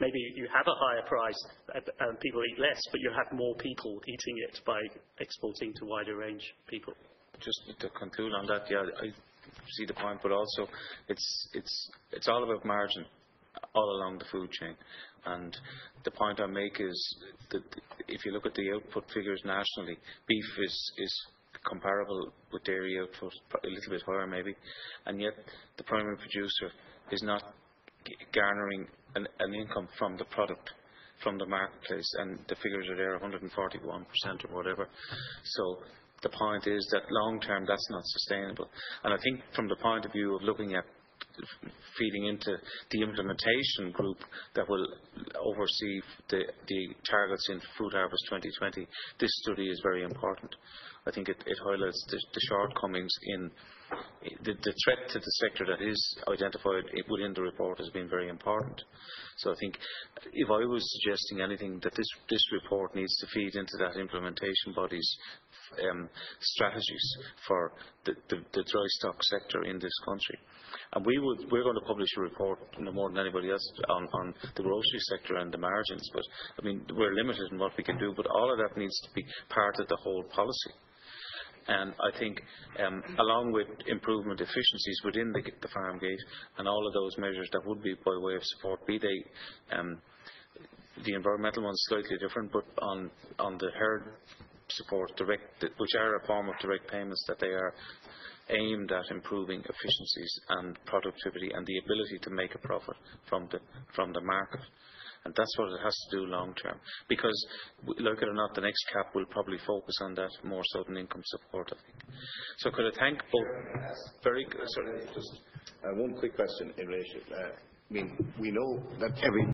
maybe you have a higher price and people eat less, but you have more people eating it by exporting to wider range people. Just to conclude on that, yeah, I see the point, but also it's all about margin all along the food chain. And the point I make is that if you look at the output figures nationally, beef is comparable with dairy output, a little bit higher maybe, and yet the primary producer is not garnering an income from the product, from the marketplace, and the figures are there, 141% or whatever. So the point is that long term that's not sustainable. And I think from the point of view of looking at feeding into the implementation group that will oversee the targets in Food Harvest 2020, this study is very important. I think it highlights the shortcomings in the threat to the sector that is identified within the report has been very important. So I think if I was suggesting anything, that this report needs to feed into that implementation body's strategies for the dry stock sector in this country. And we're going to publish a report, more than anybody else, on the grocery sector and the margins. But I mean, we're limited in what we can do. But all of that needs to be part of the whole policy. And I think, along with improvement efficiencies within the farm gate and all of those measures that would be by way of support, be they the environmental ones slightly different, but on the herd support, which are a form of direct payments, that they are aimed at improving efficiencies and productivity and the ability to make a profit from the market. And that's what it has to do long term. Because, like it or not, the next CAP will probably focus on that more so than income support, I think. So could I thank both? Very good. Sorry, just one quick question in relation. I mean, we know that every